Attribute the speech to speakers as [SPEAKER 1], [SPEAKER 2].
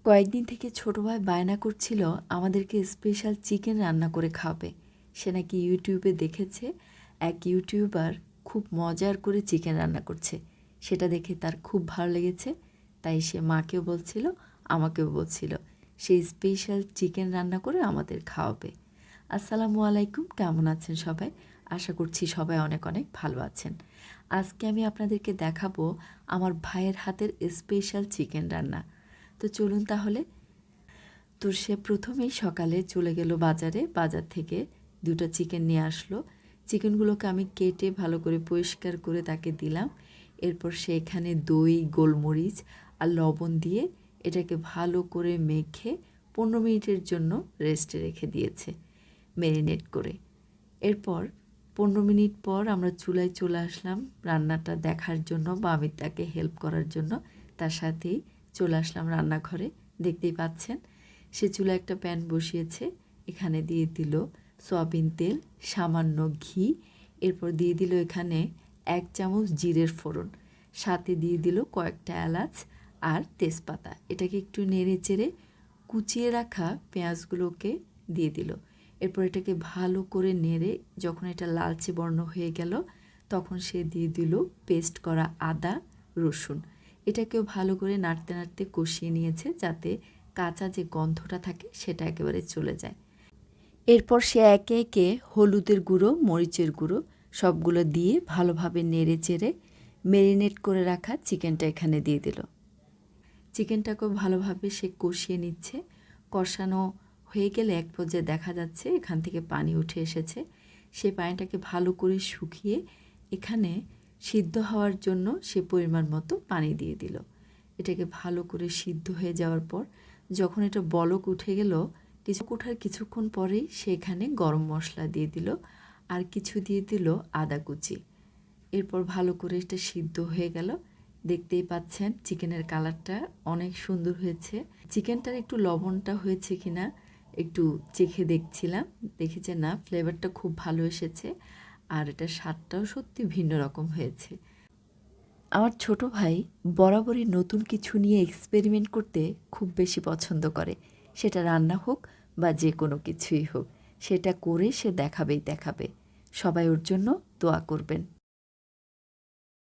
[SPEAKER 1] কয়েকদিন থেকে ছোটো ভাই বায়না করছিল আমাদেরকে স্পেশাল চিকেন রান্না করে খাওয়াবে। সে নাকি ইউটিউবে দেখেছে এক ইউটিউবার খুব মজার করে চিকেন রান্না করছে। সেটা দেখে তার খুব ভালো লেগেছে, তাই সে মাকেও বলছিল, আমাকেও বলছিল সে স্পেশাল চিকেন রান্না করে আমাদের খাওয়াবে। আসসালামু আলাইকুম, কেমন আছেন সবাই? আশা করছি সবাই অনেক অনেক ভালো আছেন। আজকে আমি আপনাদেরকে দেখাবো আমার ভাইয়ের হাতের স্পেশাল চিকেন রান্না। তো চলুন তাহলে। তো সে প্রথমেই সকালে চলে গেল বাজারে, বাজার থেকে 2টা চিকেন নিয়ে আসলো। চিকেনগুলোকে আমি কেটে ভালো করে পরিষ্কার করে তাকে দিলাম। এরপর সে এখানে দই, গোলমরিচ আর লবণ দিয়ে এটাকে ভালো করে মেখে 15 মিনিটের জন্য রেস্টে রেখে দিয়েছে, ম্যারিনেট করে। এরপর 15 মিনিট পর আমরা চুলায় চলে আসলাম রান্নাটা দেখার জন্য, বা আমি তাকে হেল্প করার জন্য তার সাথেই চলে আসলাম রান্নাঘরে। দেখতেই পাচ্ছেন সে চুলায় একটা প্যান বসিয়েছে, এখানে দিয়ে দিল সয়াবিন তেল, সামান্য ঘি, এরপর দিয়ে দিল এখানে 1 চামচ জিরের ফোড়ন, সাথে দিয়ে দিল কয়েকটা এলাচ আর তেজপাতা। এটাকে একটু নেড়ে চেড়ে কুচিয়ে রাখা পেঁয়াজগুলোকে দিয়ে দিল। এরপর এটাকে ভালো করে নেড়ে যখন এটা লালচে বর্ণ হয়ে গেল, তখন সে দিয়ে দিল পেস্ট করা আদা রসুন। এটাকেও ভালো করে নাড়তে নাড়তে কষিয়ে নিয়েছে, যাতে কাঁচা যে গন্ধটা থাকে সেটা একেবারে চলে যায়। এরপর সে একে একে হলুদের গুঁড়ো, মরিচের গুঁড়ো সবগুলো দিয়ে ভালোভাবে নেড়ে চেড়ে ম্যারিনেট করে রাখা চিকেনটা এখানে দিয়ে দিল। চিকেনটাকেও ভালোভাবে সে কষিয়ে নিচ্ছে। কষানো হয়ে গেলে এক পর্যায়ে দেখা যাচ্ছে এখান থেকে পানি উঠে এসেছে। সে পানিটাকে ভালো করে শুকিয়ে এখানে সিদ্ধ হওয়ার জন্য সে পরিমাণ মতো পানি দিয়ে দিল। এটাকে ভালো করে সিদ্ধ হয়ে যাওয়ার পর যখন এটা বলক উঠে গেল, কিছুক্ষণ পরেই সে এখানে গরম মশলা দিয়ে দিল আর কিছু দিয়ে দিল আদা কুচি। এরপর ভালো করে এটা সিদ্ধ হয়ে গেল। দেখতেই পাচ্ছেন চিকেনের কালারটা অনেক সুন্দর হয়েছে। চিকেনটার একটু লবণটা হয়েছে কিনা একটু চেখে দেখছিলাম, দেখি যে না, ফ্লেভারটা খুব ভালো এসেছে আর এটার স্বাদটাও সত্যি ভিন্ন রকম হয়েছে। আমার ছোট ভাই বরাবরই নতুন কিছু নিয়ে এক্সপেরিমেন্ট করতে খুব বেশি পছন্দ করে। সেটা রান্না হোক বা যে কোনো কিছুই হোক, সেটা করে সে দেখাবেই দেখাবে। সবাই ওর জন্য দোয়া করবেন।